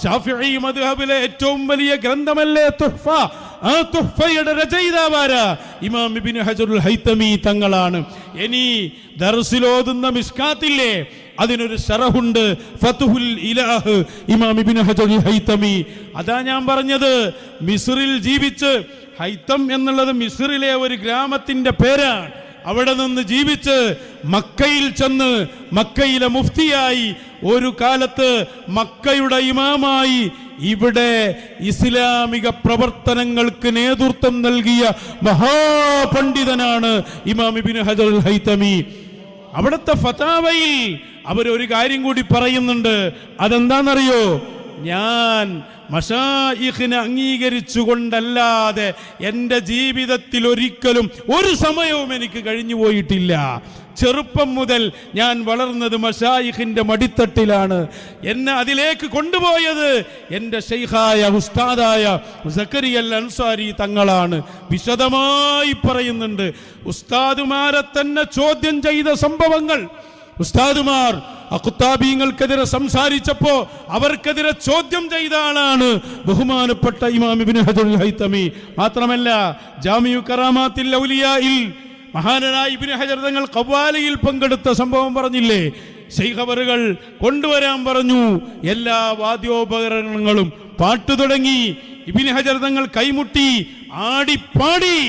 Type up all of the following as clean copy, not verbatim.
ഷാഫിഈ മദ്ഹബിലെ ഏറ്റവും വലിയ ഗ്രന്ഥമല്ലേ തുഹ്ഫ? ആ തുഹ്ഫയുടെ രചയിതാവാരാ? ഇമാം ഇബ്നു ഹജറുൽ ഹൈതമി തങ്ങളാണ്. ഇനി ദർസിലോതുന്ന മിസ്കാത്തില്ലേ, അതിനൊരു ശറഹുണ്ട്, ഫത്ഹുൽ ഇലാഹ്, ഇമാം ഇബ്നു ഹജറുൽ ഹൈതമി. അതാ ഞാൻ പറഞ്ഞത്, മിസ്റിൽ ജീവിച്ച്, ഹൈതം എന്നുള്ളത് മിസ്റിലെ ഒരു ഗ്രാമത്തിന്റെ പേരാണ്. അവിടെ നിന്ന് ജീവിച്ച് മക്കയിൽ ചെന്ന് മക്കയിലെ മുഫ്തിയായി, ഒരു കാലത്ത് മക്കയുടെ ഇമാമായി, ഇവിടെ ഇസ്ലാമിക പ്രവർത്തനങ്ങൾക്ക് നേതൃത്വം നൽകിയ മഹാപണ്ഡിതനാണ് ഇമാം ഇബ്നു ഹജറുൽ ഹൈതമി. അവിടുത്തെ ഫതാവയിൽ അവരൊരു കാര്യം കൂടി പറയുന്നുണ്ട്. അതെന്താണെന്നറിയോ? ഞാൻ മശായിഖിനെ അംഗീകരിച്ചുകൊണ്ടല്ലാതെ എൻ്റെ ജീവിതത്തിൽ ഒരിക്കലും ഒരു സമയവും എനിക്ക് കഴിഞ്ഞു പോയിട്ടില്ല. ചെറുപ്പം മുതൽ ഞാൻ വളർന്നത് മശായിഖിന്റെ മടിത്തട്ടിലാണ്. എന്നെ അതിലേക്ക് കൊണ്ടുപോയത് എൻ്റെ ശൈഖായ ഉസ്താദായ സക്കരിയ അൽ അൻസാരി തങ്ങളാണ്. വിശദമായി പറയുന്നുണ്ട്. ഉസ്താദുമാരെ തന്നെ ചോദ്യം ചെയ്ത സംഭവങ്ങൾ, ഉസ്താദുമാർ അഖ്താബീങ്ങൾക്കെതിരെ സംസാരിച്ചപ്പോ അവർക്കെതിരെ ചോദ്യം ചെയ്ത ആളാണ് ബഹുമാനപ്പെട്ട ഇമാം ഇബ്നു ഹജറുൽ ഹൈതമി. മാത്രമല്ല, ജാമിഉ കറാമാത്തിൽ ഔലിയായിൽ മഹാനായ ഇബ്നു ഹജർ തങ്ങൾ ഖവാലിയിൽ പങ്കെടുത്ത സംഭവം പറഞ്ഞില്ലേ? ശൈഖ് അവറുകൾ കൊണ്ടുവരാൻ പറഞ്ഞു. എല്ലാ വാദ്യോപകരണങ്ങളും പാട്ടു തുടങ്ങി. ഇബ്നു ഹജർ തങ്ങൾ കൈമുട്ടി ആടിപ്പാടി.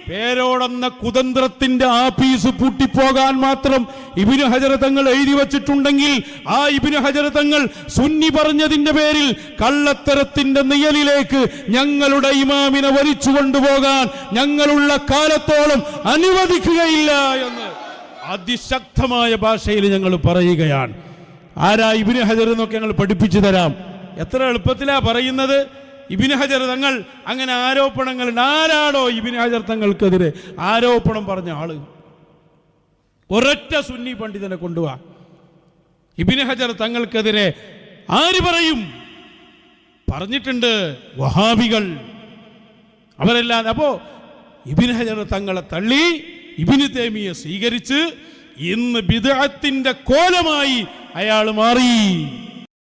പേരോടെന്ന കുതന്ത്രത്തിന്റെ ആഫീസ് പൂട്ടിപ്പോകാൻ മാത്രം ഇബ്നു ഹജർ തങ്ങൾ എഴുതി വച്ചിട്ടുണ്ടെങ്കിൽ, ആ ഇബ്നു ഹജർ തങ്ങൾ സുന്നി പറഞ്ഞതിന്റെ പേരിൽ കള്ളത്തരത്തിന്റെ നിഴലിലേക്ക് ഞങ്ങളുടെ ഇമാമിനെ വലിച്ചു കൊണ്ടുപോകാൻ ഞങ്ങളുള്ള കാലത്തോളം അനുവദിക്കുകയില്ല എന്ന് അതിശക്തമായ ഭാഷയിൽ ഞങ്ങൾ പറയുകയാണ്. ആരാ ഇബ്നു ഹജർ എന്നൊക്കെ ഞങ്ങൾ പഠിപ്പിച്ചു തരാം. എത്ര എളുപ്പത്തിലാ പറയുന്നത്. ഇബ്നു ഹജർ തങ്ങൾ അങ്ങനെ ആരോപണങ്ങൾ, ആരാടോ ഇബ്നു ഹജർ തങ്ങൾക്കെതിരെ ആരോപണം പറഞ്ഞ ആള്? ഒരൊറ്റ സുന്നി പണ്ഡിതനെ കൊണ്ടുപോവാ. ഇബ്നു ഹജർ തങ്ങൾക്കെതിരെ ആര് പറയും? പറഞ്ഞിട്ടുണ്ട് വഹാബികൾ, അവരെല്ലാം. അപ്പോ ഇബ്നു ഹജർ തങ്ങളെ തള്ളി ഇബ്നു തൈമിയ്യ സ്വീകരിച്ച് ഇന്ന് ബിദ്അത്തിന്റെ കോലമായി അയാൾ മാറി.